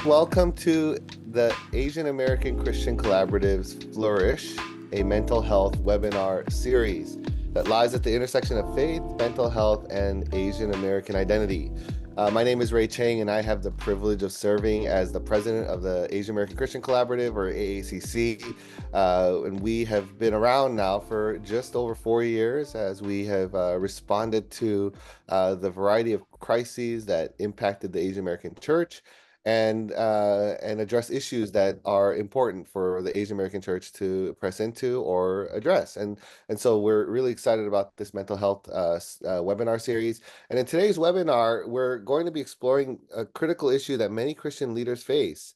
Welcome to the Asian American Christian Collaborative's Flourish, a mental health webinar series that lies at the intersection of faith, mental health, and Asian American identity. My name is Ray Chang, and I have the privilege of serving as the president of the Asian American Christian Collaborative, or AACC. And we have been around now for just over 4 years as we have responded to the variety of crises that impacted the Asian American church and address issues that are important for the Asian American church to press into or address. And so we're really excited about this mental health webinar series. And in today's webinar, we're going to be exploring a critical issue that many Christian leaders face: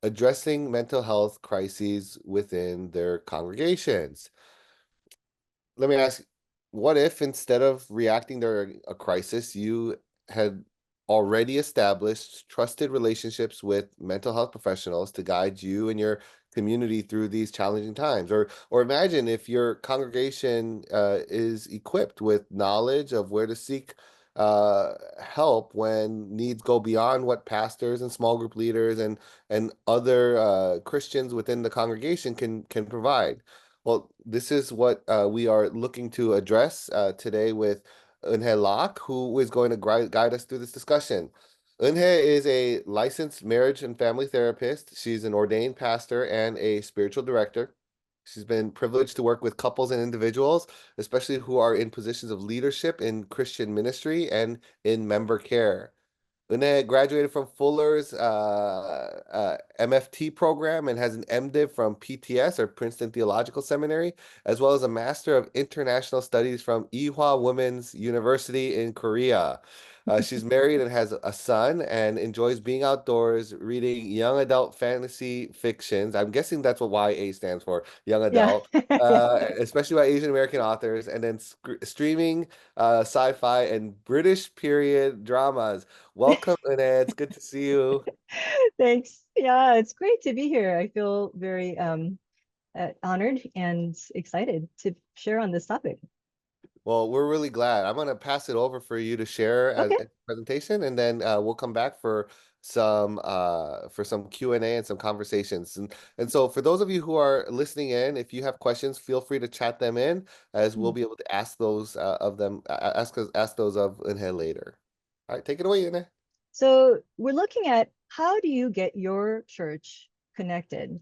addressing mental health crises within their congregations. Let me ask, what if instead of reacting to a crisis, you had already established trusted relationships with mental health professionals to guide you and your community through these challenging times? Or imagine if your congregation is equipped with knowledge of where to seek help when needs go beyond what pastors and small group leaders and other Christians within the congregation can provide. Well, this is what we are looking to address today with Eunhye Lak, who is going to guide us through this discussion. Eunhye is a licensed marriage and family therapist. She's an ordained pastor and a spiritual director. She's been privileged to work with couples and individuals, especially who are in positions of leadership in Christian ministry and in member care. Lynette graduated from Fuller's MFT program and has an MDiv from PTS, or Princeton Theological Seminary, as well as a Master of International Studies from Ewha Women's University in Korea. She's married and has a son and enjoys being outdoors, reading young adult fantasy fictions. I'm guessing that's what YA stands for, young Yeah. adult, Yeah. especially by Asian American authors, and then streaming sci-fi and British period dramas. Welcome, Lynette. It's good to see you. Thanks. Yeah, it's great to be here. I feel very honored and excited to share on this topic. Well, we're really glad. I'm going to pass it over for you to share as Okay. a presentation, and then we'll come back for some Q&A and some conversations. And so for those of you who are listening in, if you have questions, feel free to chat them in, as we'll Hmm. be able to ask those of them ask those of Inhe later. All right, take it away, Inhe. So we're looking at how do you get your church connected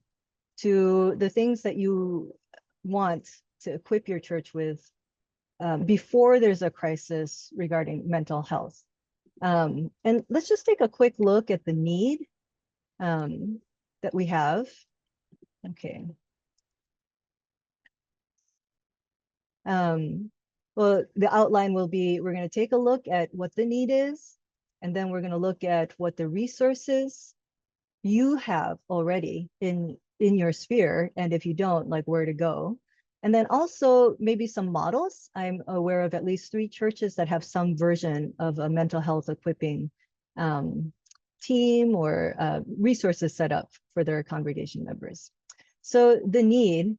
to the things that you want to equip your church with before there's a crisis regarding mental health. And let's just take a quick look at the need that we have. Okay. Um, well, the outline will be, we're going to take a look at what the need is, and then we're going to look at what the resources you have already in your sphere, and if you don't, like where to go. And then also maybe some models. I'm aware of at least 3 churches that have some version of a mental health equipping um, team or resources set up for their congregation members. So the need,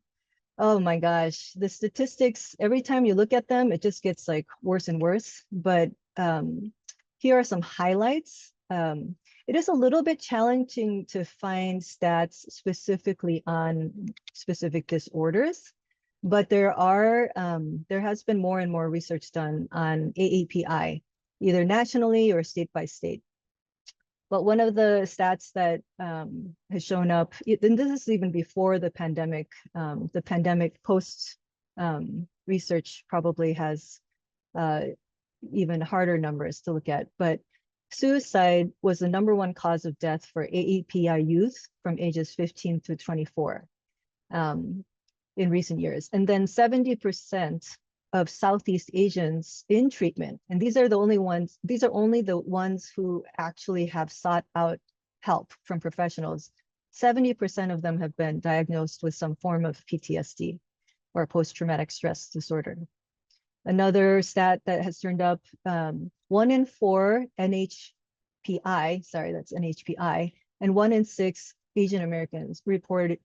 oh my gosh, the statistics, every time you look at them, it just gets like worse and worse. But here are some highlights. It is a little bit challenging to find stats specifically on specific disorders, but there has been more and more research done on AAPI, either nationally or state by state. But one of the stats that has shown up, and this is even before the pandemic post research probably has even harder numbers to look at. But suicide was the #1 cause of death for AAPI youth from ages 15 to 24 in recent years. And then 70% of Southeast Asians in treatment, and these are only the ones who actually have sought out help from professionals. 70% of them have been diagnosed with some form of PTSD or post-traumatic stress disorder. Another stat that has turned up, 1 in 4 NHPI, sorry, that's NHPI, and 1 in 6 Asian Americans reported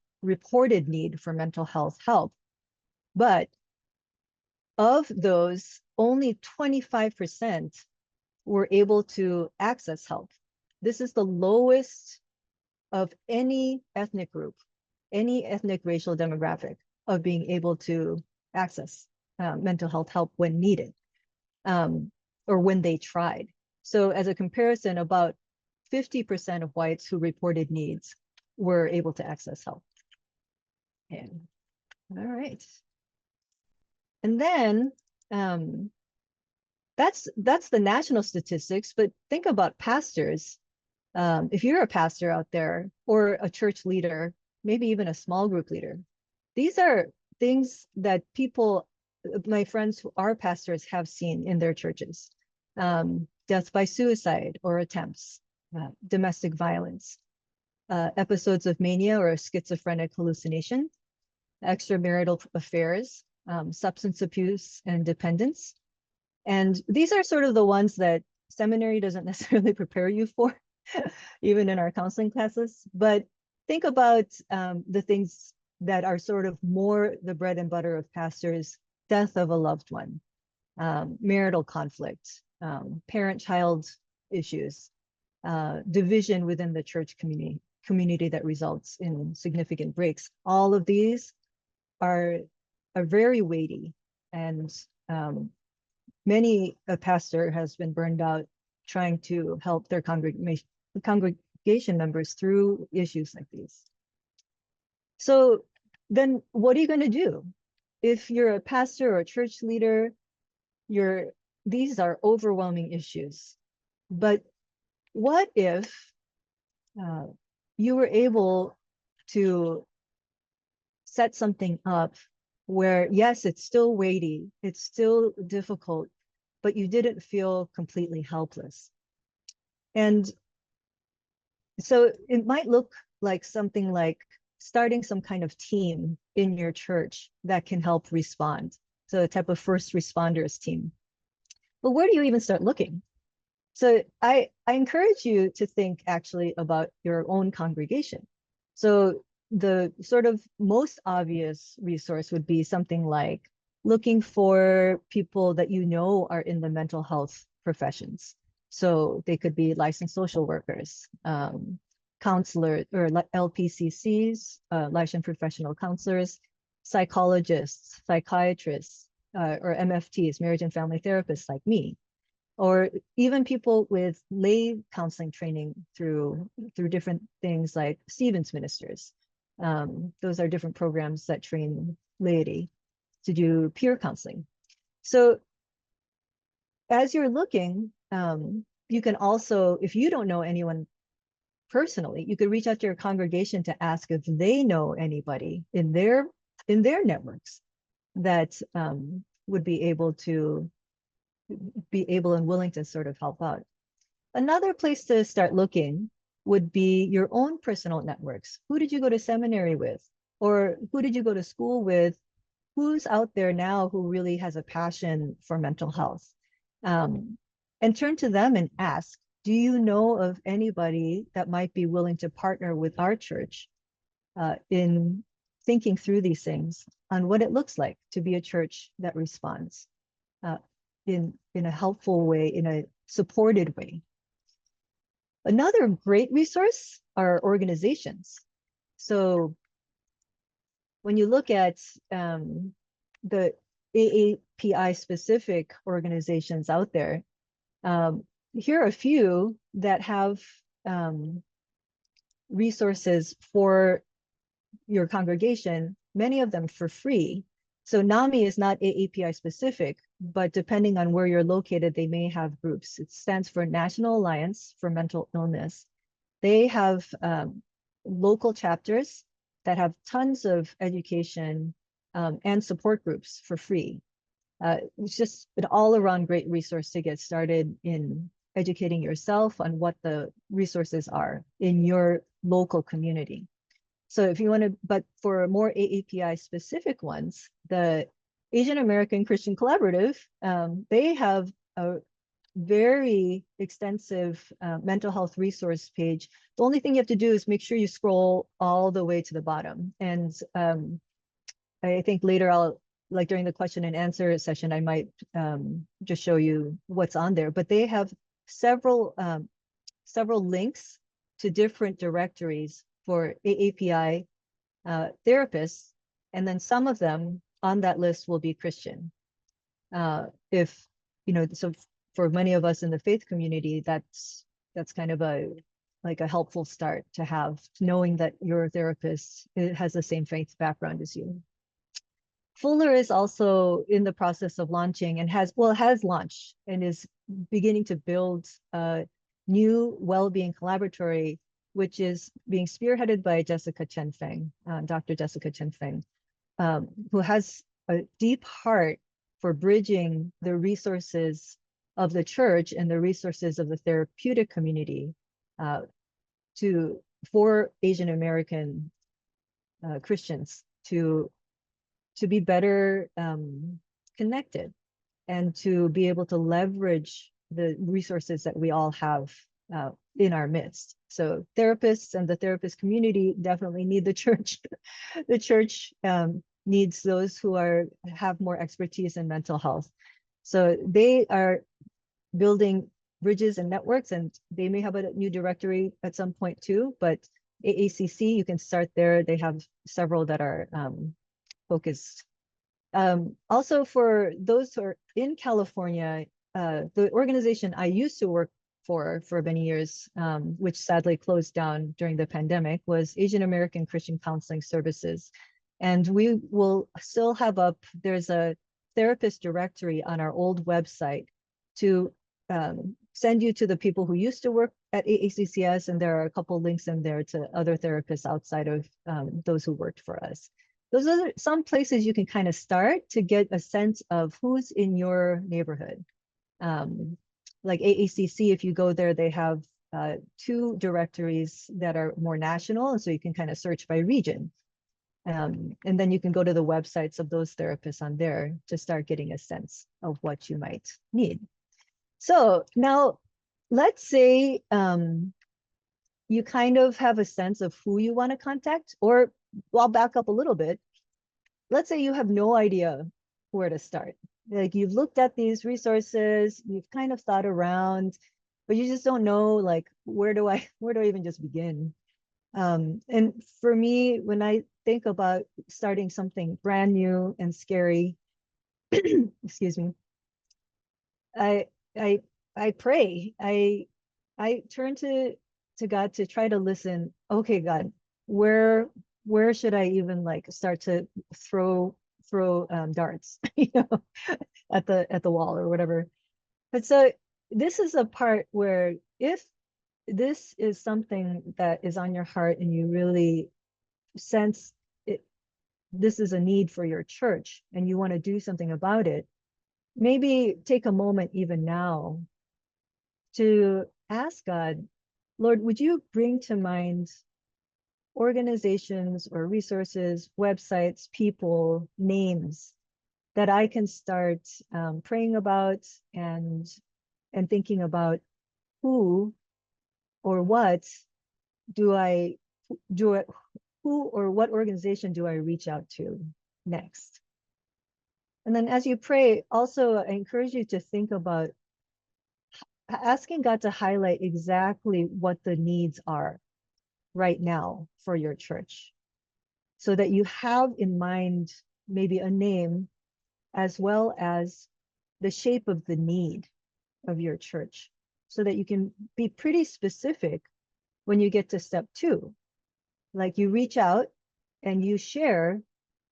need for mental health help. But of those, only 25% were able to access help. This is the lowest of any ethnic group, any ethnic racial demographic, of being able to access mental health help when needed, or when they tried. So as a comparison, about 50% of whites who reported needs were able to access help. And, all right. And then that's the national statistics, but think about pastors. If you're a pastor out there or a church leader, maybe even a small group leader, these are things that people, my friends who are pastors, have seen in their churches. Death by suicide or attempts, domestic violence, episodes of mania or schizophrenic hallucination, extramarital affairs, substance abuse and dependence. And these are sort of the ones that seminary doesn't necessarily prepare you for, even in our counseling classes. But think about the things that are sort of more the bread and butter of pastors: death of a loved one, marital conflict, parent-child issues, division within the church community that results in significant breaks. All of these are very weighty, and many a pastor has been burned out trying to help their congregation members through issues like these. So then what are you going to do? If you're a pastor or a church leader, these are overwhelming issues. But what if you were able to set something up where, yes, it's still weighty, it's still difficult, but you didn't feel completely helpless? And so it might look like something like starting some kind of team in your church that can help respond. So a type of first responders team. But where do you even start looking? So I encourage you to think actually about your own congregation. So the sort of most obvious resource would be something like looking for people that you know are in the mental health professions. So they could be licensed social workers, counselors, or LPCCs, licensed professional counselors, psychologists, psychiatrists, or MFTs, marriage and family therapists like me, or even people with lay counseling training through different things like Stevens ministers. Those are different programs that train laity to do peer counseling. So as you're looking, you can also, if you don't know anyone personally, you could reach out to your congregation to ask if they know anybody in their networks that would be able and willing to sort of help out. Another place to start looking would be your own personal networks. Who did you go to seminary with? Or who did you go to school with? Who's out there now who really has a passion for mental health? And turn to them and ask, do you know of anybody that might be willing to partner with our church in thinking through these things on what it looks like to be a church that responds in a helpful way, in a supported way? Another great resource are organizations. So when you look at the AAPI specific organizations out there, here are a few that have resources for your congregation, many of them for free. So NAMI is not AAPI specific, but depending on where you're located, they may have groups. It stands for National Alliance for Mental Illness. They have local chapters that have tons of education and support groups for free. It's just an all-around great resource to get started in educating yourself on what the resources are in your local community. So if you want to, but for more AAPI specific ones, the Asian American Christian Collaborative, they have a very extensive mental health resource page. The only thing you have to do is make sure you scroll all the way to the bottom. And I think later like during the question and answer session, I might just show you what's on there. But they have several links to different directories for AAPI therapists, and then some of them on that list will be Christian. If so for many of us in the faith community, that's kind of a helpful start to have, knowing that your therapist has the same faith background as you. Fuller is also in the process of launching and has launched and is beginning to build a new well-being collaboratory, which is being spearheaded by Jessica Chen Feng, Dr. Jessica Chen Feng, who has a deep heart for bridging the resources of the church and the resources of the therapeutic community for Asian American Christians to be better connected and to be able to leverage the resources that we all have in our midst. So therapists and the therapist community definitely need the church. The church needs those who have more expertise in mental health. So they are building bridges and networks, and they may have a new directory at some point too, but AACC, you can start there. They have several that are focused. Also, for those who are in California, the organization I used to work for many years, which sadly closed down during the pandemic, was Asian American Christian Counseling Services. And we will still have there's a therapist directory on our old website to send you to the people who used to work at AACCS, and there are a couple links in there to other therapists outside of those who worked for us. Those are some places you can kind of start to get a sense of who's in your neighborhood. Like AACC, if you go there, they have 2 directories that are more national, and so you can kind of search by region. And then you can go to the websites of those therapists on there to start getting a sense of what you might need. So now let's say you kind of have a sense of who you want to contact, or I'll back up a little bit. Let's say you have no idea where to start. Like, you've looked at these resources, you've kind of thought around, but you just don't know, like, where do I even just begin? And for me, when I think about starting something brand new and scary, excuse me, I pray. I turn to God to try to listen. Okay, God, where should I even start to throw darts, at the wall or whatever. But so this is a part where, if this is something that is on your heart and you really sense it, this is a need for your church and you want to do something about it, maybe take a moment even now to ask God, Lord, would you bring to mind organizations or resources, websites, people, names that I can start praying about and thinking about who or what who or what organization do I reach out to next? And then as you pray, also I encourage you to think about asking God to highlight exactly what the needs are right now for your church, so that you have in mind maybe a name as well as the shape of the need of your church, so that you can be pretty specific when you get to step 2. Like, you reach out and you share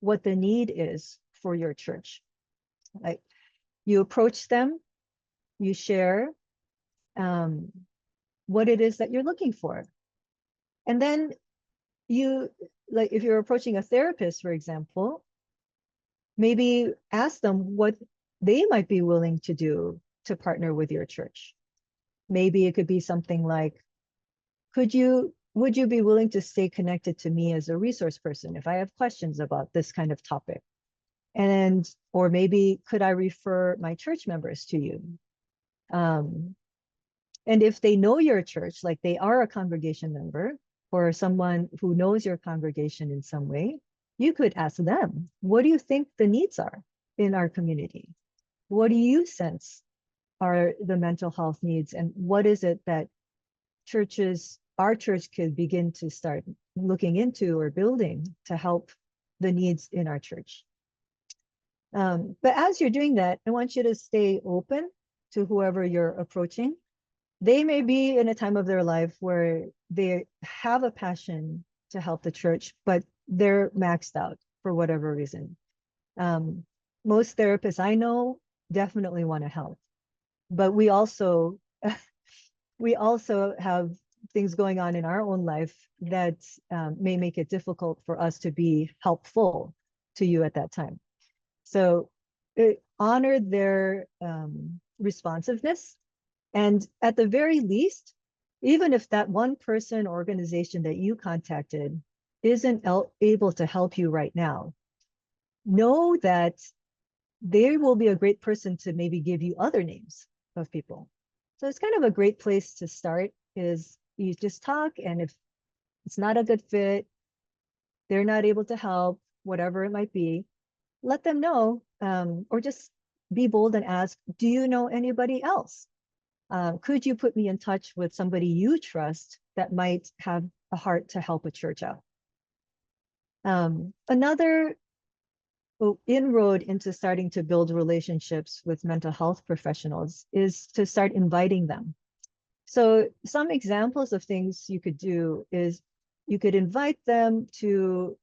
what the need is for your church. Like, you approach them, you share what it is that you're looking for. And then you, like, if you're approaching a therapist, for example, maybe ask them what they might be willing to do to partner with your church. Maybe it could be something like, would you be willing to stay connected to me as a resource person if I have questions about this kind of topic? Or maybe, could I refer my church members to you? And if they know your church, like they are a congregation member or someone who knows your congregation in some way, you could ask them, what do you think the needs are in our community? What do you sense are the mental health needs? And what is it that our church could begin to start looking into or building to help the needs in our church. But as you're doing that, I want you to stay open to whoever you're approaching. They may be in a time of their life where they have a passion to help the church, but they're maxed out for whatever reason. Most therapists I know definitely want to help, but we also have things going on in our own life that may make it difficult for us to be helpful to you at that time. So honor their responsiveness. And at the very least, even if that one person or organization that you contacted isn't able to help you right now, know that they will be a great person to maybe give you other names of people. So it's kind of a great place to start is you just talk, and if it's not a good fit, they're not able to help, whatever it might be, let them know, or just be bold and ask, do you know anybody else? Could you put me in touch with somebody you trust that might have a heart to help a church out? Another inroad into starting to build relationships with mental health professionals is to start inviting them. So some examples of things you could do is you could invite them to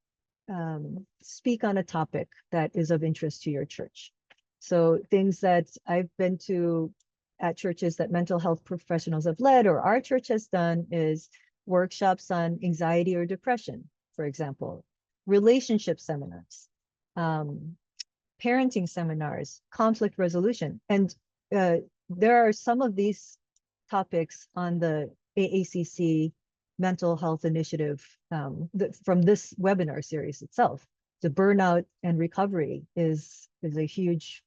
speak on a topic that is of interest to your church. So things that I've been to at churches that mental health professionals have led or our church has done is workshops on anxiety or depression, for example, relationship seminars, parenting seminars, conflict resolution. And there are some of these topics on the AACC mental health initiative from this webinar series itself. The burnout and recovery is a huge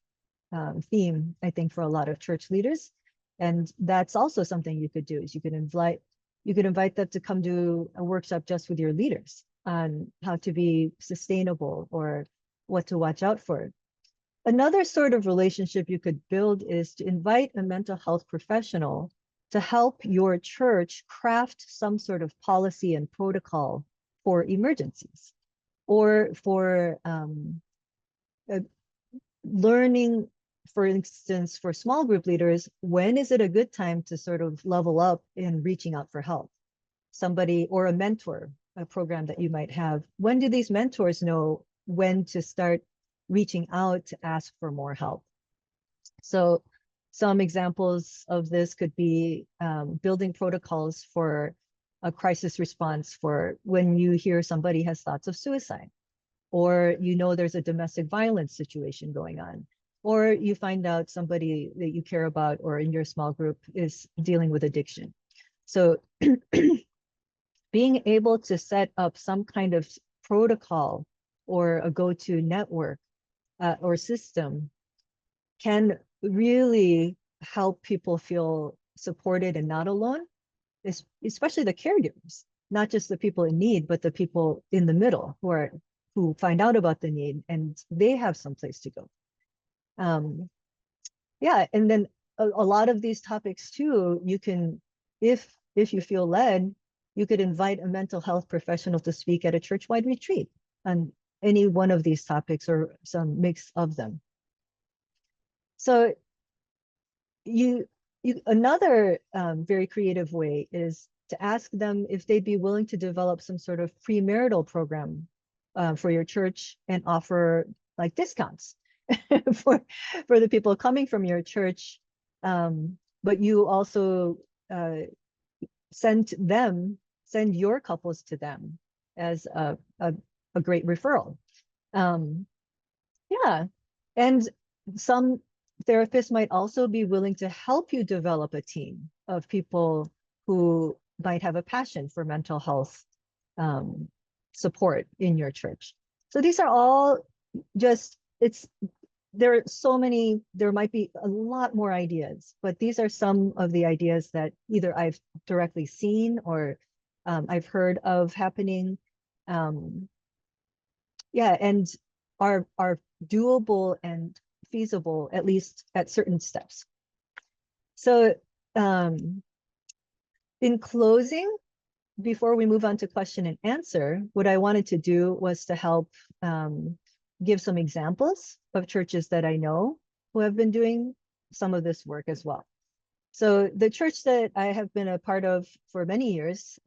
theme, I think, for a lot of church leaders. And that's also something you could do is you could invite them to come do a workshop just with your leaders on how to be sustainable or what to watch out for. Another sort of relationship you could build is to invite a mental health professional to help your church craft some sort of policy and protocol for emergencies or for learning, for instance, for small group leaders, when is it a good time to sort of level up in reaching out for help? Somebody or a mentor, a program that you might have. When do these mentors know when to start reaching out to ask for more help? So some examples of this could be building protocols for a crisis response for when you hear somebody has thoughts of suicide, or you know there's a domestic violence situation going on, or you find out somebody that you care about or in your small group is dealing with addiction. So being able to set up some kind of protocol or a go-to network or system can really help people feel supported and not alone, especially the caregivers, not just the people in need, but the people in the middle who find out about the need and they have some place to go. Yeah, and then a lot of these topics too, you can, if you feel led, you could invite a mental health professional to speak at a church-wide retreat on any one of these topics or some mix of them. So another very creative way is to ask them if they'd be willing to develop some sort of premarital program for your church and offer like discounts for the people coming from your church, but you also send your couples to them as a great referral. Yeah, and some therapists might also be willing to help you develop a team of people who might have a passion for mental health support in your church. So these are all just, there are so many, there might be a lot more ideas, but these are some of the ideas that either I've directly seen or I've heard of happening. Yeah, and are doable and feasible, at least at certain steps. So in closing, before we move on to question and answer, what I wanted to do was to help give some examples of churches that I know who have been doing some of this work as well. So the church that I have been a part of for many years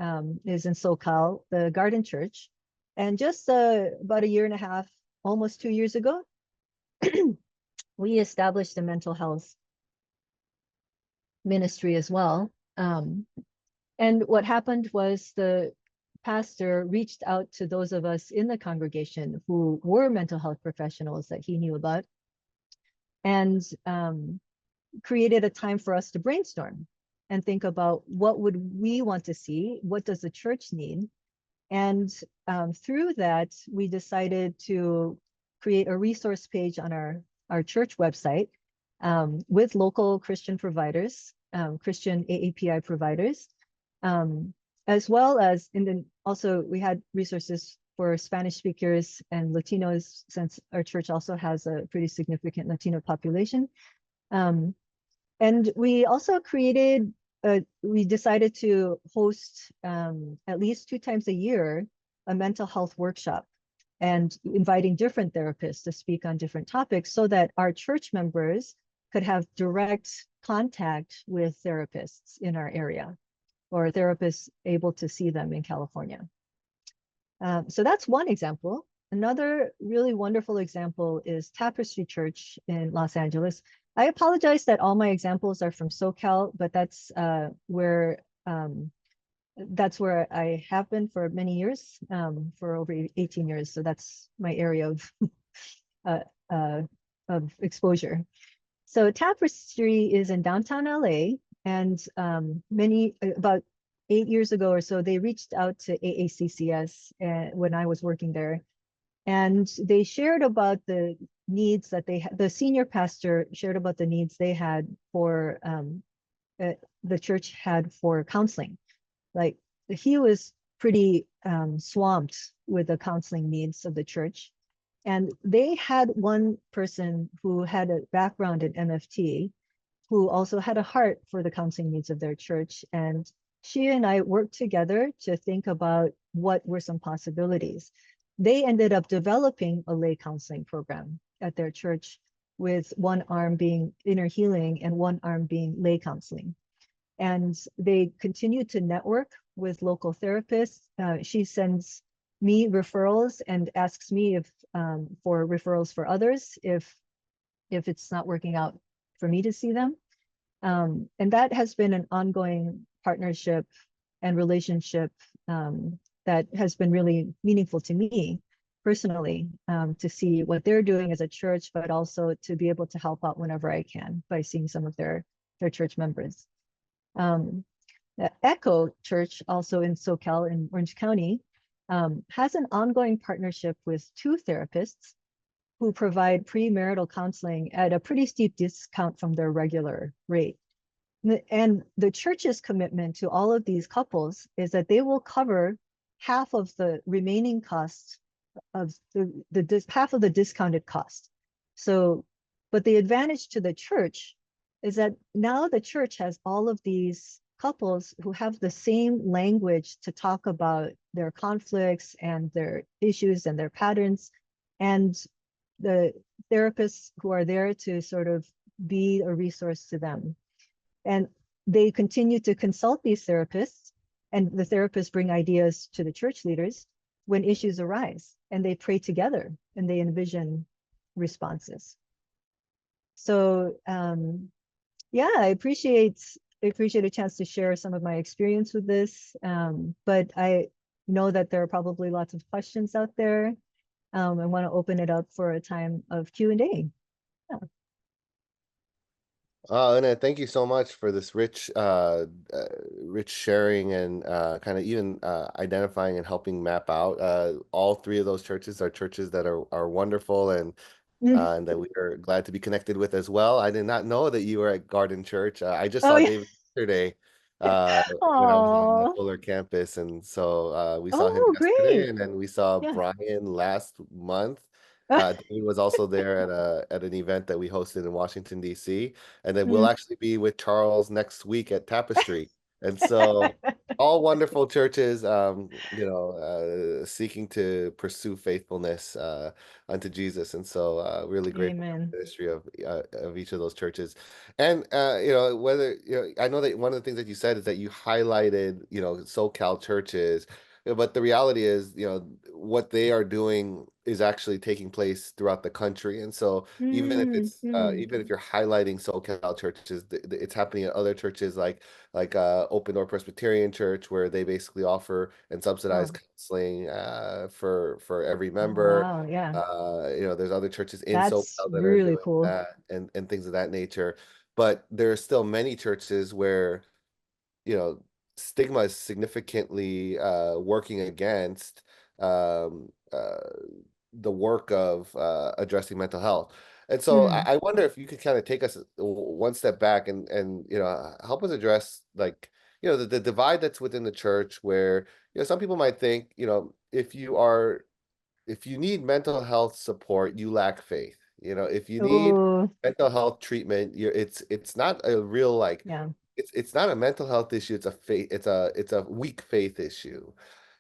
is in SoCal, the Garden Church. And just about a year and a half, almost 2 years ago, we established a mental health ministry as well. And what happened was the pastor reached out to those of us in the congregation who were mental health professionals that he knew about, and created a time for us to brainstorm and think about what would we want to see, what does the church need. And through that, we decided to create a resource page on our church website with local Christian providers, Christian AAPI providers, as well as, and then also we had resources for Spanish speakers and Latinos, since our church also has a pretty significant Latino population. And we also created, we decided to host at least 2 times a year a mental health workshop, and inviting different therapists to speak on different topics so that our church members could have direct contact with therapists in our area, or therapists able to see them in California. So that's one example. Another really wonderful example is Tapestry Church in Los Angeles. I apologize that all my examples are from SoCal, but that's where I have been for many years, for over 18 years. So that's my area of exposure. So Tapestry is in downtown LA, and about 8 years ago or so, they reached out to AACCS when I was working there, and they shared about the needs that they had. The senior pastor shared about the needs they had for the church had for counseling. Like, he was pretty swamped with the counseling needs of the church. And they had one person who had a background in MFT, who also had a heart for the counseling needs of their church. And she and I worked together to think about what were some possibilities. They ended up developing a lay counseling program at their church, with one arm being inner healing and one arm being lay counseling. And they continue to network with local therapists. She sends me referrals and asks me if for referrals for others if it's not working out for me to see them. And that has been an ongoing partnership and relationship that has been really meaningful to me personally, to see what they're doing as a church, but also to be able to help out whenever I can by seeing some of their church members. The Echo Church, also in SoCal in Orange County, has an ongoing partnership with 2 therapists who provide premarital counseling at a pretty steep discount from their regular rate. And the church's commitment to all of these couples is that they will cover half of the remaining costs of half of the discounted cost. So, but the advantage to the church is that now the church has all of these couples who have the same language to talk about their conflicts and their issues and their patterns, and the therapists who are there to sort of be a resource to them. And they continue to consult these therapists, and the therapists bring ideas to the church leaders when issues arise, and they pray together and they envision responses. So yeah, I appreciate a chance to share some of my experience with this, but I know that there are probably lots of questions out there. I want to open it up for a time of Q&A. Yeah. And thank you so much for this rich sharing, and kind of even identifying and helping map out. All 3 of those churches are churches that are wonderful, and that we are glad to be connected with as well. I did not know that you were at Garden Church. I just Oh saw yeah. David yesterday when I was on the Oh. Fuller campus, and so we saw him Oh, yesterday, great. and then we saw Yeah. Brian last month. David was also there at an event that we hosted in Washington, D.C., and then we'll Mm. actually be with Charles next week at Tapestry. And so all wonderful churches, seeking to pursue faithfulness unto Jesus. And so really grateful for Amen. the history of each of those churches. And whether I know that one of the things that you said is that you highlighted, SoCal churches, but the reality is, what they are doing is actually taking place throughout the country. And so Mm, mm. even if you're highlighting SoCal churches, it's happening at other churches like Open Door Presbyterian Church, where they basically offer and subsidize Oh, counseling for every member. wow. Yeah. There's other churches in That's SoCal that are really doing cool. that and things of that nature. But there are still many churches where you know stigma is significantly working against um, uh, the work of addressing mental health. And so Mm. I wonder if you could kind of take us one step back and help us address like the divide that's within the church where some people might think if you need mental health support, you lack faith. If you need Oh, mental health treatment, it's not a real like yeah. it's not a mental health issue, it's a faith, it's a weak faith issue.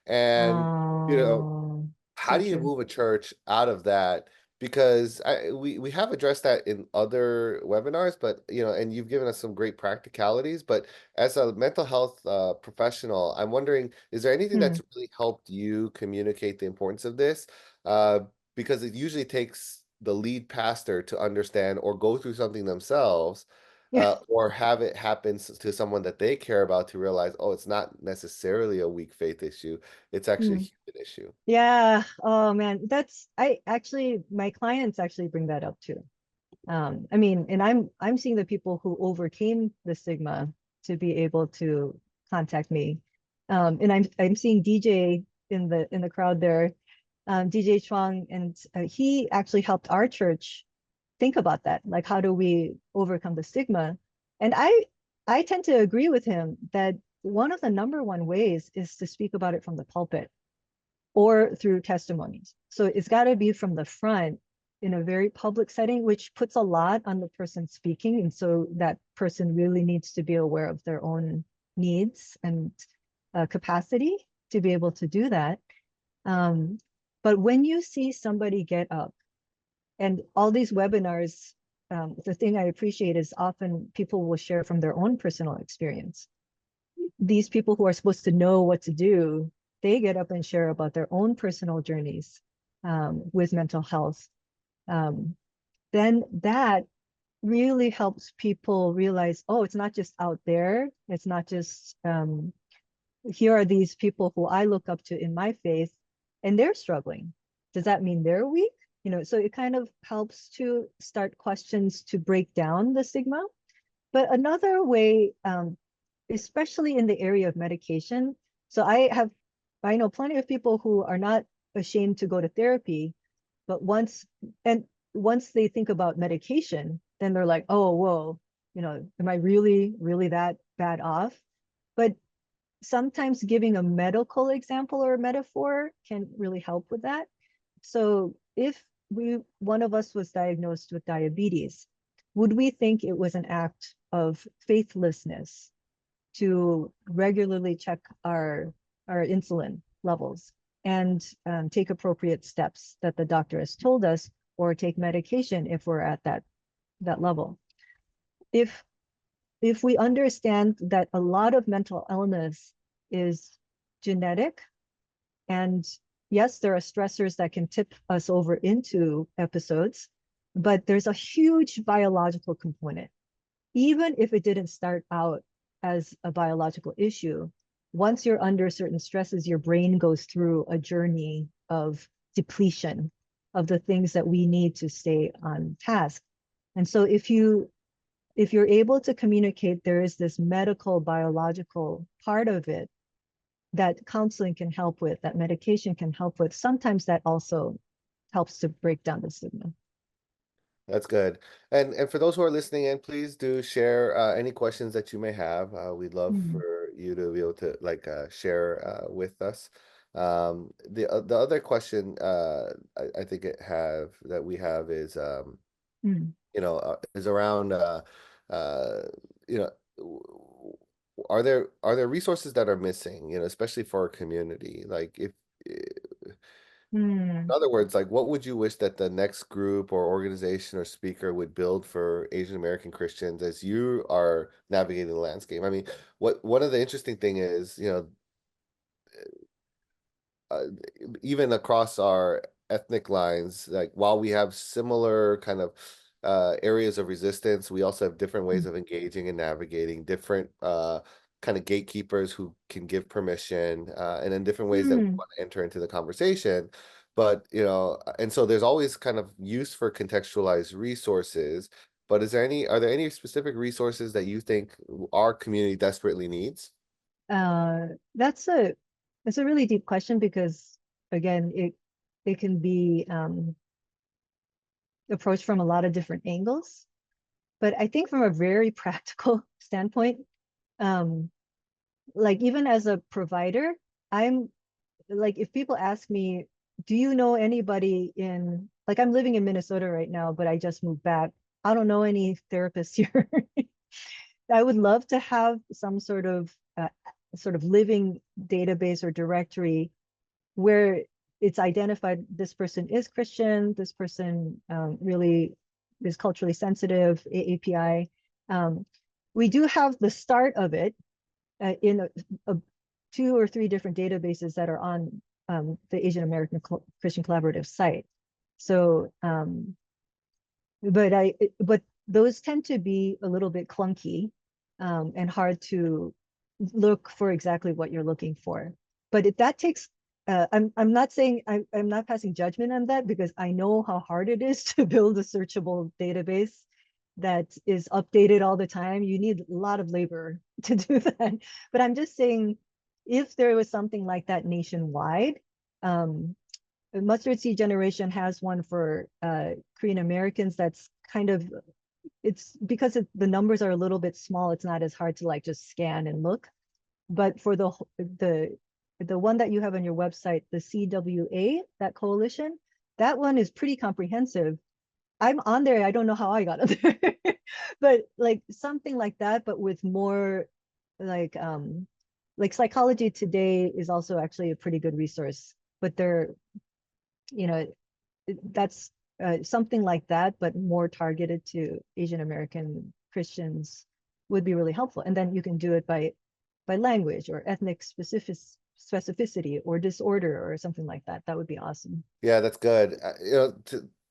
And you know Oh, how so do you true. move a church out of that? Because we have addressed that in other webinars, but and you've given us some great practicalities. But as a mental health professional, I'm wondering, is there anything Hmm. that's really helped you communicate the importance of this? Uh, because it usually takes the lead pastor to understand or go through something themselves, Yeah. or have it happen to someone that they care about to realize, oh, it's not necessarily a weak faith issue. It's actually a Hmm. human issue. Yeah. Oh man. I actually, my clients actually bring that up too. I mean, and I'm seeing the people who overcame the stigma to be able to contact me. And I'm seeing DJ in the crowd there, DJ Chuang, and he actually helped our church think about that. Like, how do we overcome the stigma? And I tend to agree with him that one of the number one ways is to speak about it from the pulpit or through testimonies. So it's got to be from the front in a very public setting, which puts a lot on the person speaking. And so that person really needs to be aware of their own needs and capacity to be able to do that. Um, but when you see somebody get up and all these webinars, the thing I appreciate is often people will share from their own personal experience. These people who are supposed to know what to do, they get up and share about their own personal journeys with mental health. Um, then that really helps people realize, oh, it's not just out there. It's not just here are these people who I look up to in my faith, and they're struggling. Does that mean they're weak? So it kind of helps to start questions to break down the stigma. But another way, especially in the area of medication, so I know plenty of people who are not ashamed to go to therapy, but and once they think about medication, then they're like, oh, whoa, am I really, really that bad off? But sometimes giving a medical example or a metaphor can really help with that. So if one of us was diagnosed with diabetes, would we think it was an act of faithlessness to regularly check our insulin levels and take appropriate steps that the doctor has told us, or take medication if we're at that level? If if we understand that a lot of mental illness is genetic, and yes, there are stressors that can tip us over into episodes, but there's a huge biological component. Even if it didn't start out as a biological issue, once you're under certain stresses, your brain goes through a journey of depletion of the things that we need to stay on task. And so if you're able to communicate there is this medical biological part of it that counseling can help with, that medication can help with, sometimes that also helps to break down the stigma. That's good. And for those who are listening in, please do share any questions that you may have. We'd love Mm, for you to be able to like share with us. The other question I think it have that we have is is around uh, you know are there resources that are missing, especially for our community? Like if Hmm. in other words, like what would you wish that the next group or organization or speaker would build for Asian American Christians as you are navigating the landscape? I mean, one of the interesting thing is, uh, even across our ethnic lines, like while we have similar kind of areas of resistance, we also have different ways of engaging and navigating, different kind of gatekeepers who can give permission, and then different ways that we Hmm. want to enter into the conversation. But, and so there's always kind of use for contextualized resources. But are there any specific resources that you think our community desperately needs? Uh, that's a that's a really deep question because again, it can be approached from a lot of different angles. But I think from a very practical standpoint, um, like even as a provider, I'm like if people ask me, do you know anybody in like I'm living in Minnesota right now, but I just moved back. I don't know any therapists here. I would love to have some sort of living database or directory where it's identified this person is Christian, this person really is culturally sensitive, AAPI. Um, we do have the start of it in a, two or three different databases that are on the Asian American Christian Collaborative site. So, but those tend to be a little bit clunky and hard to look for exactly what you're looking for. But if that takes, I'm not saying I'm not passing judgment on that because I know how hard it is to build a searchable database that is updated all the time. You need a lot of labor to do that. But I'm just saying, if there was something like that nationwide, um, Mustard Seed Generation has one for Korean Americans that's kind of it's because the numbers are a little bit small, it's not as hard to like just scan and look. But for the one that you have on your website, the CWA, that coalition, that one is pretty comprehensive. I'm on there, I don't know how I got on there. But like something like that, but with more like Psychology Today is also actually a pretty good resource. But they're, you know, that's something like that, but more targeted to Asian American Christians would be really helpful. And then you can do it by language or ethnic specificity or disorder or something like that. That would be awesome. Yeah, that's good.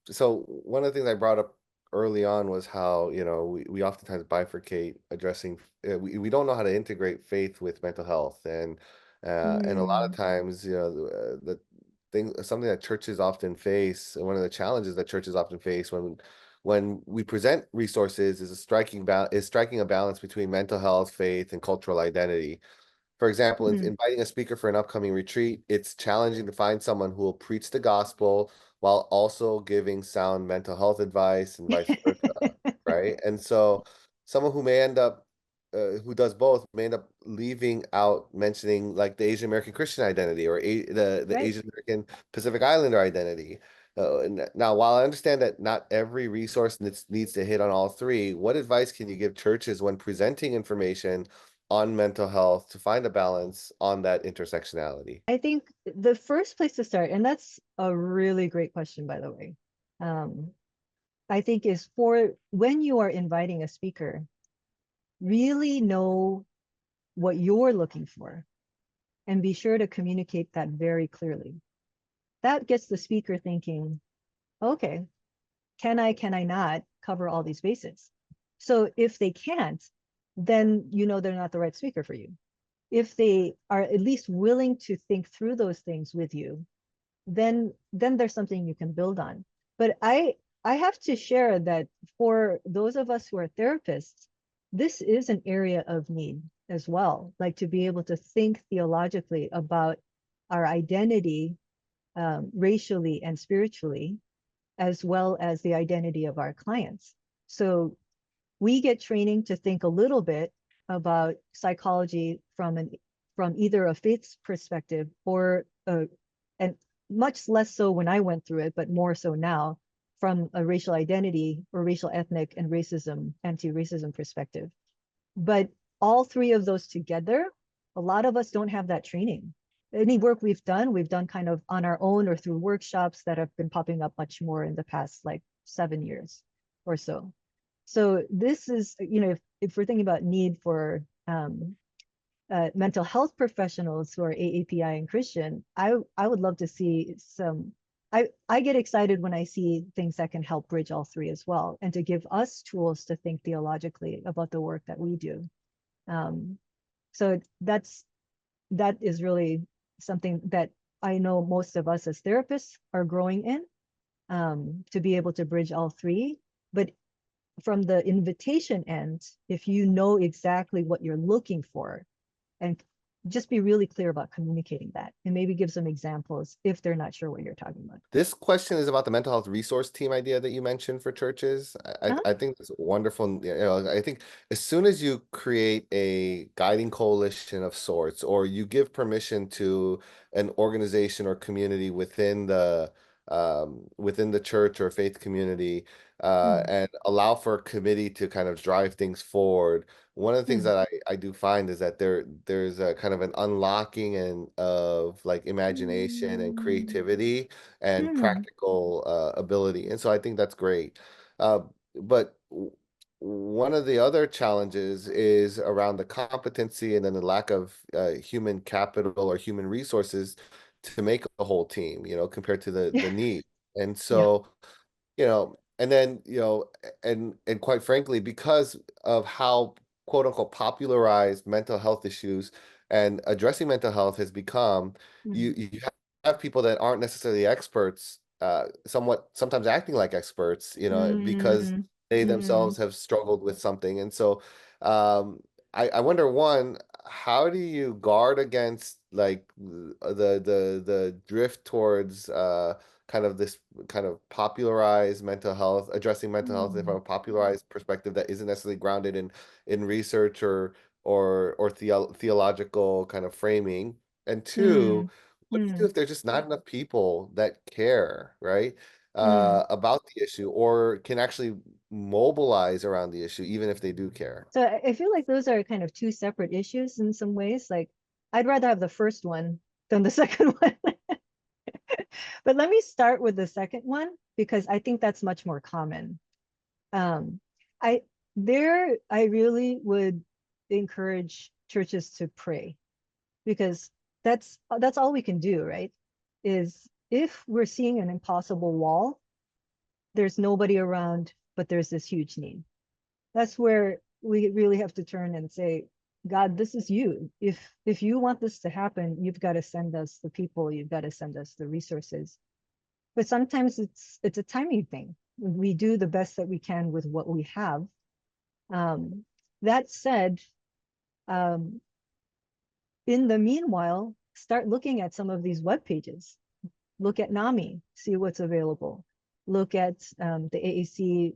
So one of the things I brought up early on was how, we oftentimes bifurcate addressing, we don't know how to integrate faith with mental health. And a lot of Mm, times, the thing, something that churches often face, and one of the challenges that churches often face when we present resources is striking a balance between mental health, faith, and cultural identity. For example, mm, inviting a speaker for an upcoming retreat, it's challenging to find someone who will preach the gospel while also giving sound mental health advice and vice versa, right? And so, someone who does both, may end up leaving out mentioning like the Asian American Christian identity or the right. Asian American Pacific Islander identity. And now, while I understand that not every resource needs to hit on all three, what advice can you give churches when presenting information on mental health to find a balance on that intersectionality? I think the first place to start, and that's a really great question, by the way, um, I think is for when you are inviting a speaker, really know what you're looking for and be sure to communicate that very clearly. That gets the speaker thinking, okay, can I not cover all these bases? So if they can't, then you know they're not the right speaker for you. If they are at least willing to think through those things with you, then there's something you can build on. But I have to share that for those of us who are therapists, this is an area of need as well, like to be able to think theologically about our identity, racially and spiritually, as well as the identity of our clients. So we get training to think a little bit about psychology from either a faith perspective or and much less so when I went through it, but more so now from a racial identity or racial ethnic and racism, anti-racism perspective. But all three of those together, a lot of us don't have that training. Any work we've done kind of on our own or through workshops that have been popping up much more in the past like 7 years or so. So this is, if we're thinking about need for mental health professionals who are AAPI and Christian, I would love to see some. I get excited when I see things that can help bridge all three as well, and to give us tools to think theologically about the work that we do. So that is really something that I know most of us as therapists are growing in, to be able to bridge all three. But from the invitation end, if you know exactly what you're looking for, and just be really clear about communicating that, and maybe give some examples if they're not sure what you're talking about. This question is about the mental health resource team idea that you mentioned for churches. I think it's wonderful. I think as soon as you create a guiding coalition of sorts, or you give permission to an organization or community within the church or faith community, Mm, and allow for a committee to kind of drive things forward. One of the things mm, that I do find is that there's a kind of an unlocking of like imagination and creativity and mm, practical ability. And so I think that's great. But one of the other challenges is around the competency and then the lack of human capital or human resources to make a whole team, compared to the need. And yeah. so, and then, and quite frankly, because of how quote unquote popularized mental health issues and addressing mental health has become, Mm, you have people that aren't necessarily experts, sometimes acting like experts, because mm, they mm, themselves have struggled with something. And so, um, I wonder, one, how do you guard against like the drift towards kind of this kind of popularized mental health, addressing mental health from a mm, popularized perspective that isn't necessarily grounded in research or theological kind of framing. And two, mm, what do you do mm, if there's just not enough people that care, right? mm. About the issue, or can actually mobilize around the issue, even if they do care. So I feel like those are kind of two separate issues in some ways. Like I'd rather have the first one than the second one. But let me start with the second one because I think that's much more common. Um, I I really would encourage churches to pray, because that's all we can do, right? Is if we're seeing an impossible wall, there's nobody around, but there's this huge need. That's where we really have to turn and say, God, this is you. If you want this to happen, you've got to send us the people, you've got to send us the resources. But sometimes it's a timing thing. We do the best that we can with what we have. Um, that said, um, in the meanwhile, start looking at some of these web pages. Look at NAMI, see what's available. Look at the AAC,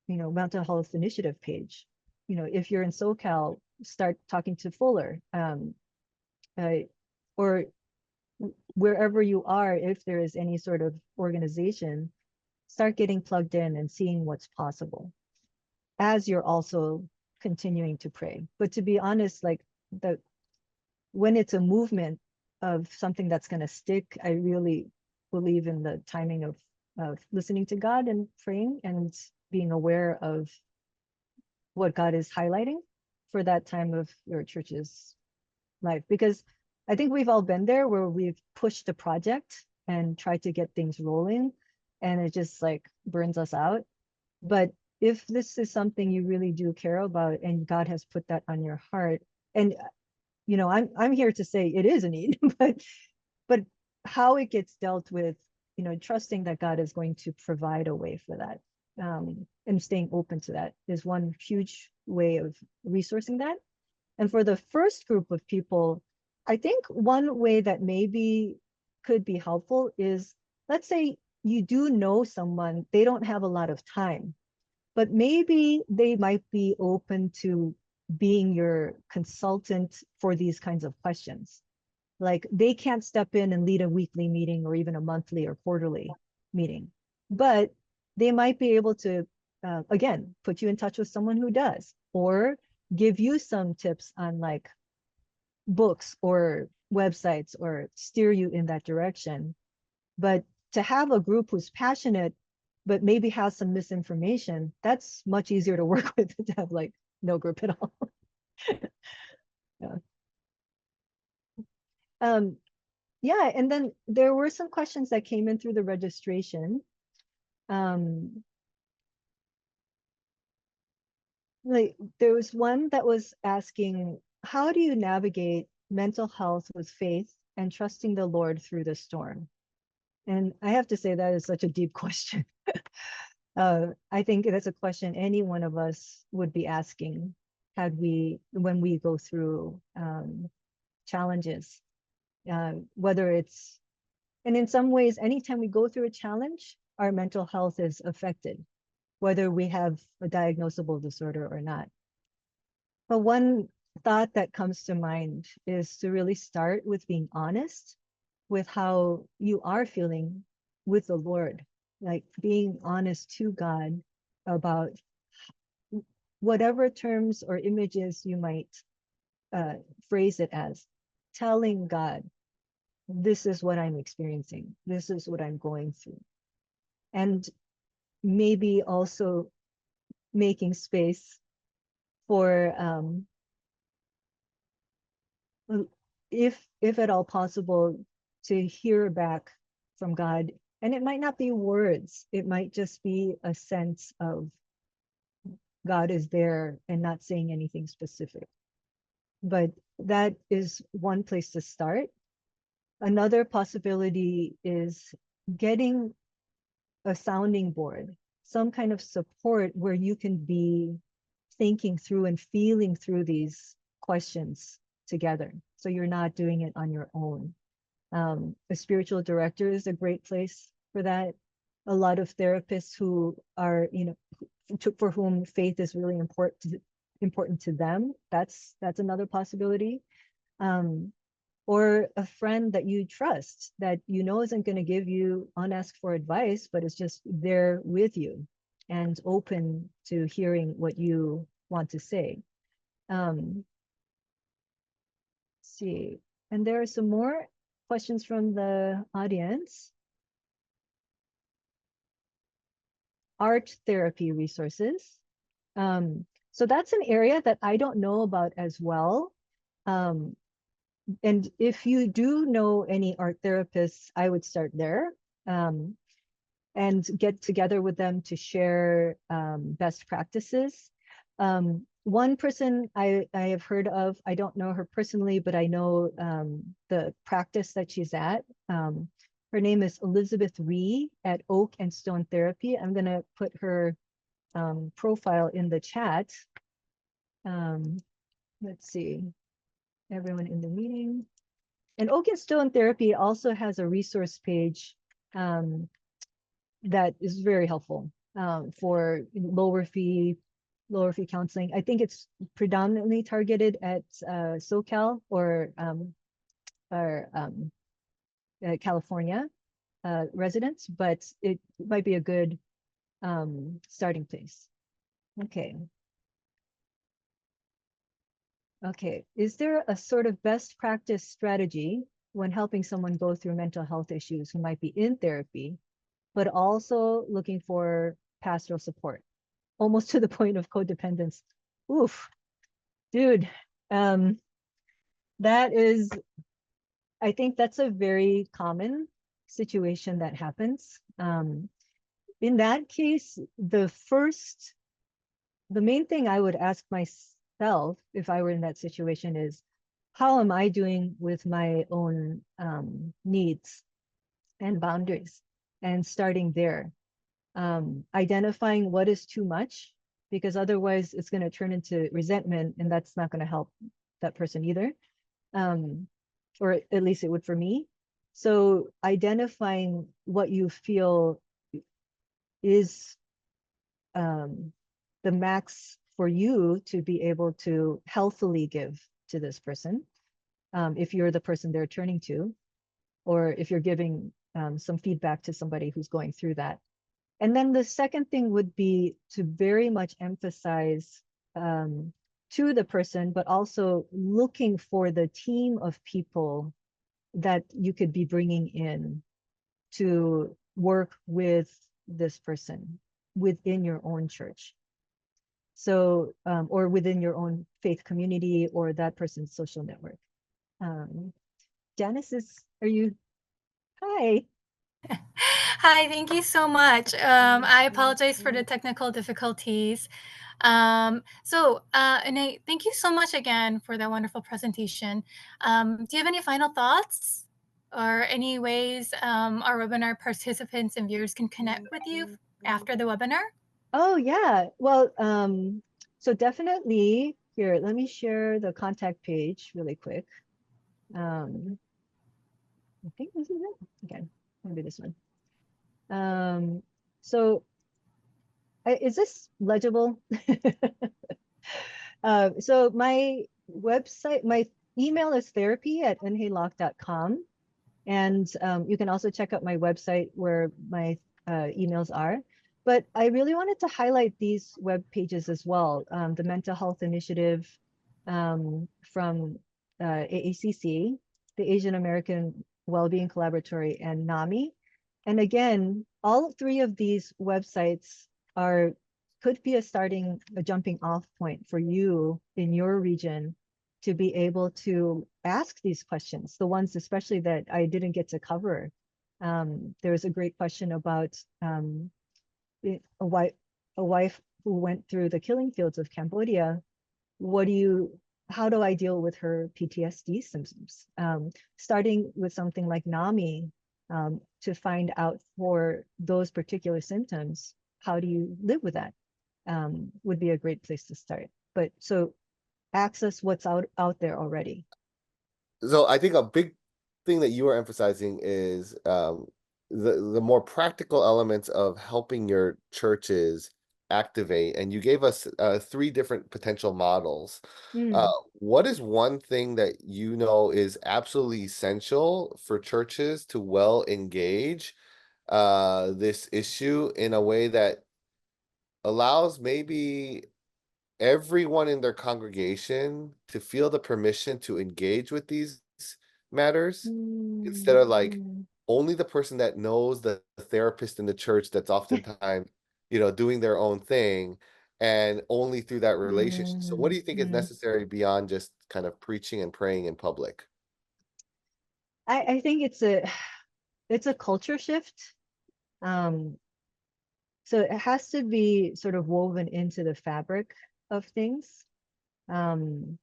mental health initiative page. If you're in SoCal, start talking to Fuller, uh, or wherever you are. If there is any sort of organization, start getting plugged in and seeing what's possible as you're also continuing to pray. But to be honest, like the when it's a movement of something that's going to stick, I really believe in the timing of listening to God and praying and being aware of what God is highlighting for that time of your church's life. Because I think we've all been there where we've pushed a project and tried to get things rolling, and it just like burns us out. But if this is something you really do care about and God has put that on your heart, and I'm here to say it is a need, but how it gets dealt with, trusting that God is going to provide a way for that, and staying open to that is one huge way of resourcing that. And for the first group of people, I think one way that maybe could be helpful is, let's say you do know someone, they don't have a lot of time, but maybe they might be open to being your consultant for these kinds of questions. Like they can't step in and lead a weekly meeting or even a monthly or quarterly meeting, but they might be able to, again, put you in touch with someone who does, or give you some tips on like books or websites or steer you in that direction. But to have a group who's passionate, but maybe has some misinformation, that's much easier to work with to have like no group at all. Yeah. Um, yeah, and then there were some questions that came in through the registration. Um, like there was one that was asking, how do you navigate mental health with faith and trusting the Lord through the storm? And I have to say that is such a deep question. I think that's a question any one of us would be asking when we go through challenges, whether it's, and in some ways, anytime we go through a challenge, our mental health is affected, whether we have a diagnosable disorder or not. But one thought that comes to mind is to really start with being honest with how you are feeling with the Lord, like being honest to God about whatever terms or images you might phrase it as, telling God, this is what I'm experiencing, this is what I'm going through. And maybe also making space for if at all possible, to hear back from God. And it might not be words, it might just be a sense of God is there and not saying anything specific. But that is one place to start. Another possibility is getting a sounding board, some kind of support where you can be thinking through and feeling through these questions together. So you're not doing it on your own. A spiritual director is a great place for that. A lot of therapists who are, for whom faith is really important to them. That's another possibility. Or a friend that you trust that you know isn't going to give you unasked for advice, but is just there with you and open to hearing what you want to say. Let's see. And there are some more questions from the audience. Art therapy resources. So that's an area that I don't know about as well. And if you do know any art therapists, I would start there and get together with them to share best practices. One person I have heard of, I don't know her personally, but I know the practice that she's at. Her name is Elizabeth Ree at Oak and Stone Therapy. I'm going to put her profile in the chat. Let's see, everyone in the meeting. And Oak and Stone Therapy also has a resource page that is very helpful for lower fee counseling. I think it's predominantly targeted at SoCal or California residents, but it might be a good starting place. Okay. Okay, is there a sort of best practice strategy when helping someone go through mental health issues who might be in therapy, but also looking for pastoral support, almost to the point of codependence? Oof, dude, that is, I think that's a very common situation that happens. In that case, the main thing I would ask myself if I were in that situation is, how am I doing with my own needs and boundaries? And starting there, identifying what is too much, because otherwise it's going to turn into resentment, and that's not going to help that person either. Or at least it would for me. So identifying what you feel is the max for you to be able to healthily give to this person, if you're the person they're turning to, or if you're giving some feedback to somebody who's going through that. And then the second thing would be to very much emphasize to the person, but also looking for the team of people that you could be bringing in to work with this person within your own church. So, or within your own faith community or that person's social network. Um, Janice are you, hi. Hi, thank you so much. I apologize for the technical difficulties. And I thank you so much again for that wonderful presentation. Do you have any final thoughts or any ways our webinar participants and viewers can connect with you after the webinar? Oh yeah, well, so definitely here, let me share the contact page really quick. I think this is it. Okay, maybe this one. So is this legible? So my website, my email is therapy@nhalock.com. And you can also check out my website where my emails are. But I really wanted to highlight these web pages as well. The Mental Health Initiative from AACC, the Asian American Wellbeing Collaboratory, and NAMI. And again, all three of these websites could be a jumping off point for you in your region to be able to ask these questions, the ones especially that I didn't get to cover. There was a great question about a wife who went through the killing fields of Cambodia. How do I deal with her PTSD symptoms? Starting with something like NAMI, to find out for those particular symptoms, how do you live with that? Would be a great place to start. But so access what's out there already. So I think a big thing that you are emphasizing is the more practical elements of helping your churches activate, and you gave us three different potential models. Mm. What is one thing that you know is absolutely essential for churches to well engage this issue in a way that allows maybe everyone in their congregation to feel the permission to engage with these matters, instead of like Mm. only the person that knows the therapist in the church that's oftentimes, doing their own thing, and only through that relationship. So what do Mm. you think is Mm. necessary beyond just kind of preaching and praying in public? I think it's a culture shift. Um, so it has to be sort of woven into the fabric of things. Um,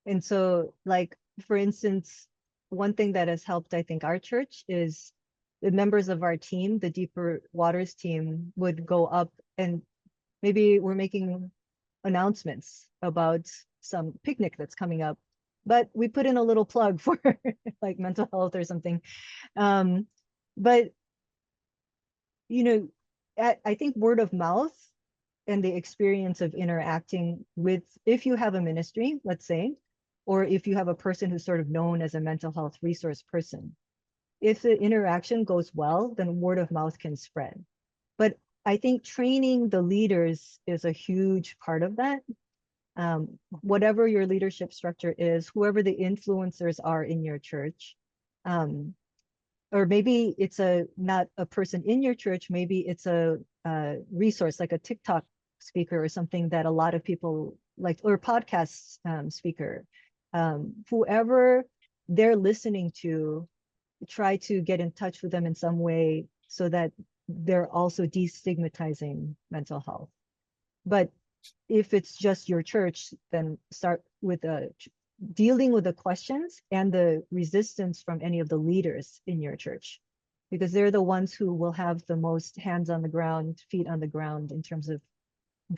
and so like for instance, one thing that has helped, I think, our church is the members of our team, the Deeper Waters team, would go up and maybe we're making announcements about some picnic that's coming up, but we put in a little plug for like mental health or something. Um, but I think word of mouth and the experience of interacting with, if you have a ministry, let's say, or if you have a person who's sort of known as a mental health resource person, if the interaction goes well, then word of mouth can spread. But I think training the leaders is a huge part of that. Whatever your leadership structure is, whoever the influencers are in your church, um, or maybe it's not a person in your church, maybe it's a resource like a TikTok speaker or something that a lot of people like, or podcast speaker, whoever they're listening to, try to get in touch with them in some way so that they're also destigmatizing mental health. But if it's just your church, then start with dealing with the questions and the resistance from any of the leaders in your church, because they're the ones who will have the most hands on the ground, feet on the ground in terms of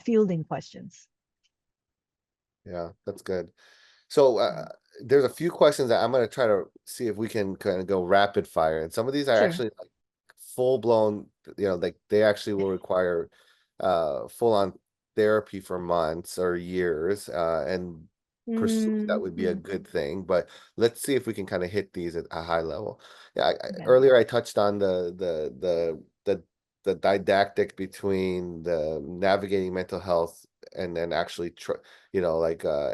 fielding questions. Yeah, that's good. So there's a few questions that I'm going to try to see if we can kind of go rapid fire. And some of these are Sure. actually like full blown, like they actually will require full on therapy for months or years. And pursuing that would be a Mm-hmm. good thing. But let's see if we can kind of hit these at a high level. Yeah, Okay. earlier I touched on the didactic between the navigating mental health and then actually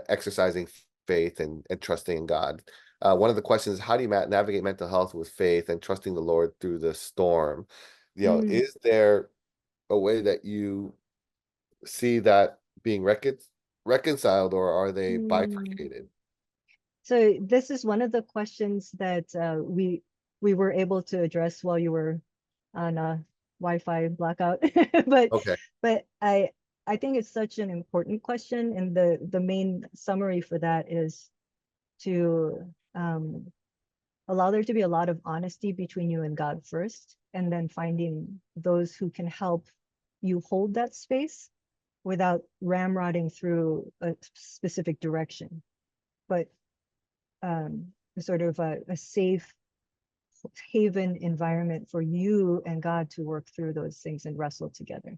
exercising faith and trusting in God. One of the questions is, how do you navigate mental health with faith and trusting the Lord through the storm? Mm, Is there a way that you see that being reconciled, or are they mm. bifurcated? So this is one of the questions that we were able to address while you were on a Wi-Fi blackout. but Okay. but I think it's such an important question, and the main summary for that is to allow there to be a lot of honesty between you and God first, and then finding those who can help you hold that space without ramrodding through a specific direction, but sort of a safe haven environment for you and God to work through those things and wrestle together.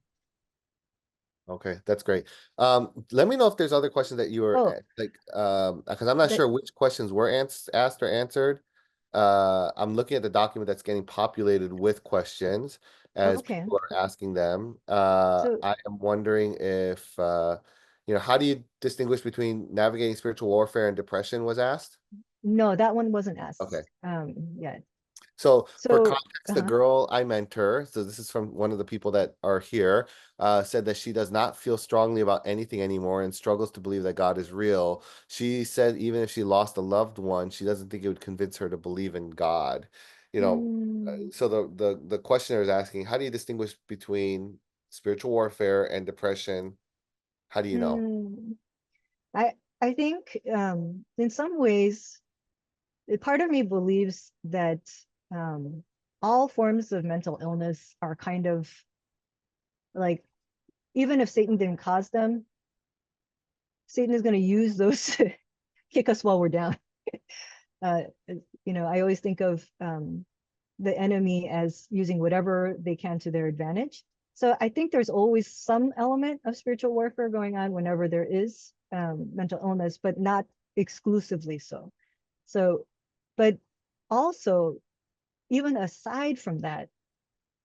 Okay, that's great. Let me know if there's other questions that you were Oh, because I'm not that sure which questions were asked or answered. I'm looking at the document that's getting populated with questions as okay. people are asking them. So I am wondering if how do you distinguish between navigating spiritual warfare and depression was asked? no, that one wasn't asked. Okay. Yeah. So for So context, the girl I mentor, so this is from one of the people that are here, said that she does not feel strongly about anything anymore and struggles to believe that God is real. She said even if she lost a loved one, she doesn't think it would convince her to believe in God. mm, So the questioner is asking, how do you distinguish between spiritual warfare and depression? How do you know? mm, I I think in some ways part of me believes that um, all forms of mental illness are kind of like, even if Satan didn't cause them, Satan is going to use those to kick us while we're down. Uh, I always think of the enemy as using whatever they can to their advantage. So I think there's always some element of spiritual warfare going on whenever there is mental illness, but not exclusively so. So, but also, even aside from that,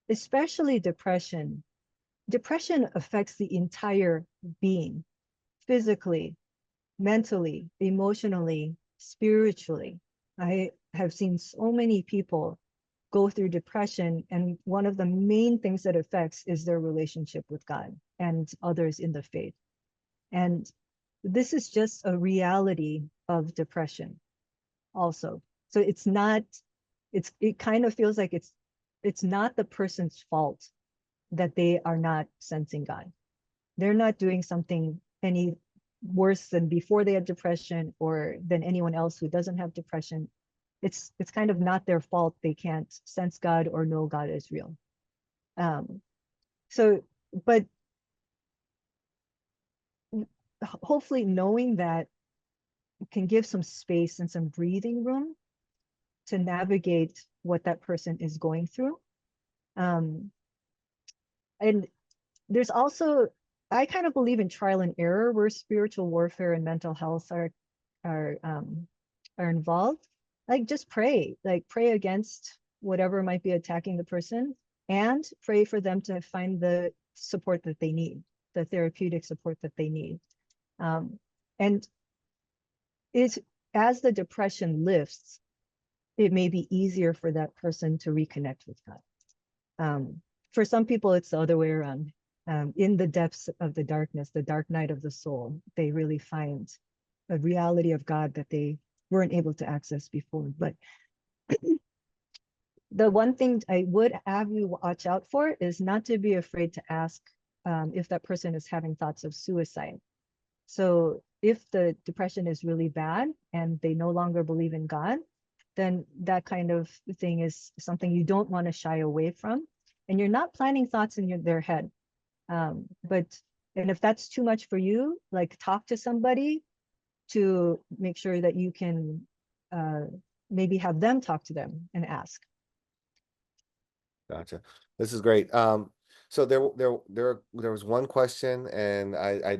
especially depression affects the entire being, physically, mentally, emotionally, spiritually. I have seen so many people go through depression, and one of the main things that affects is their relationship with God and others in the faith. And this is just a reality of depression also. So it kind of feels like it's not the person's fault that they are not sensing God. They're not doing something any worse than before they had depression or than anyone else who doesn't have depression. It's kind of not their fault they can't sense God or know God is real. Um, so, but hopefully knowing that can give some space and some breathing room to navigate what that person is going through. Um, and there's also, I kind of believe in trial and error where spiritual warfare and mental health are um, are involved. Like just pray, like pray against whatever might be attacking the person, and pray for them to find the support that they need, the therapeutic support that they need. Um, and it's as the depression lifts, it may be easier for that person to reconnect with God. For some people, it's the other way around. In the depths of the darkness, the dark night of the soul, they really find a reality of God that they weren't able to access before. But the one thing I would have you watch out for is not to be afraid to ask if that person is having thoughts of suicide. So if the depression is really bad and they no longer believe in God, then that kind of thing is something you don't want to shy away from. And you're not planting thoughts in their head. But and if that's too much for you, like talk to somebody to make sure that you can maybe have them talk to them and ask. Gotcha. This is great. So there was one question, and I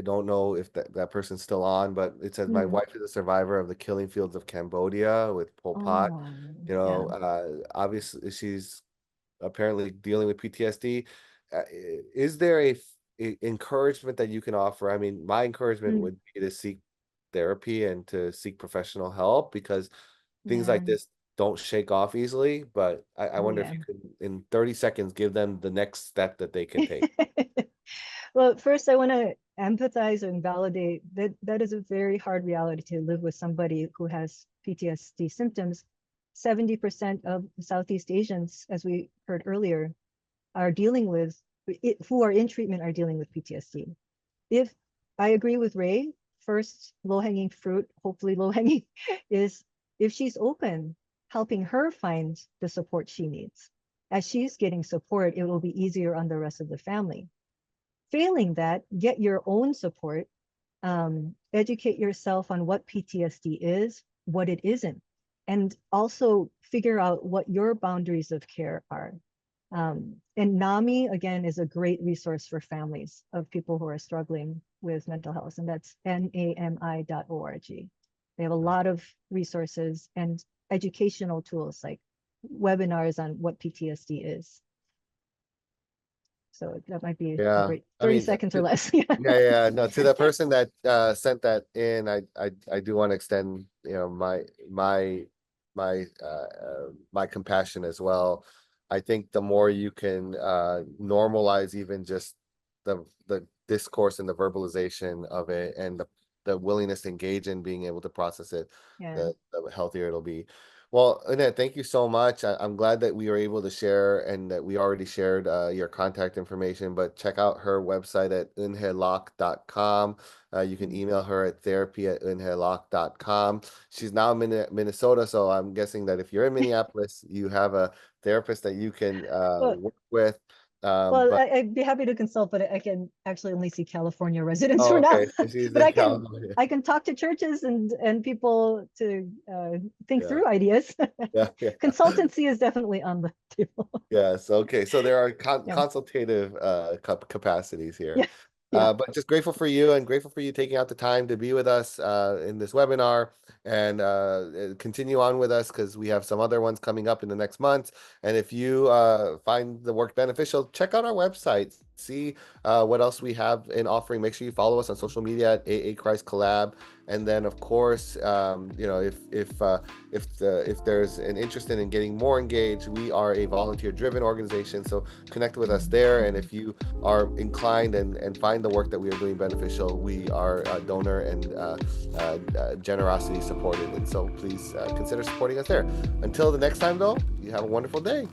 don't know if that person's still on, but it says my Hmm. wife is a survivor of the killing fields of Cambodia with Pol Pot. Oh, yeah. Obviously she's apparently dealing with PTSD. Is there encouragement that you can offer. I mean, my encouragement Mm, would be to seek therapy and to seek professional help, because things yeah. like this don't shake off easily. But I Oh, wonder if yeah. you could, in 30 seconds, give them the next step that they can take. Well, first I want to empathize and validate that that is a very hard reality to live with somebody who has PTSD symptoms. 70% of Southeast Asians, as we heard earlier, are dealing with who are in treatment are dealing with PTSD. If I agree with Ray, first low-hanging fruit, hopefully low-hanging, is if she's open, helping her find the support she needs. As she's getting support, it will be easier on the rest of the family. Failing that, get your own support, educate yourself on what PTSD is, what it isn't, and also figure out what your boundaries of care are. And NAMI, again, is a great resource for families of people who are struggling with mental health, and that's nami.org. They have a lot of resources and educational tools like webinars on what PTSD is. So that might be a Yeah, great I 30 mean, seconds or less. Yeah. yeah. No, to the person that sent that in, I do want to extend, my compassion as well. I think the more you can normalize even just the discourse and the verbalization of it, and the willingness to engage in being able to process it, Yeah. the healthier it'll be. Well, Annette, thank you so much. I'm glad that we were able to share, and that we already shared your contact information, but check out her website at unhelok.com. You can email her at therapy@unhelok.com. She's now in Minnesota, so I'm guessing that if you're in Minneapolis, you have a therapist that you can Well, work with. well, But I'd be happy to consult, but I can actually only see California residents oh, for now. okay, so she's But in California. I can talk to churches and people to think Yeah, through ideas. yeah, yeah. Consultancy is definitely on the table. Yes. Okay. So there are Yeah. consultative capacities here. Yeah. Yeah. But just grateful for you, and grateful for you taking out the time to be with us in this webinar, and continue on with us, because we have some other ones coming up in the next month. And if you find the work beneficial, check out our website, see what else we have in offering. Make sure you follow us on social media at AA Christ Collab. And then, of course, if there's an interest in getting more engaged, we are a volunteer-driven organization. So connect with us there. And if you are inclined and find the work that we are doing beneficial, we are donor and generosity supported. And so please consider supporting us there. Until the next time, though, you have a wonderful day.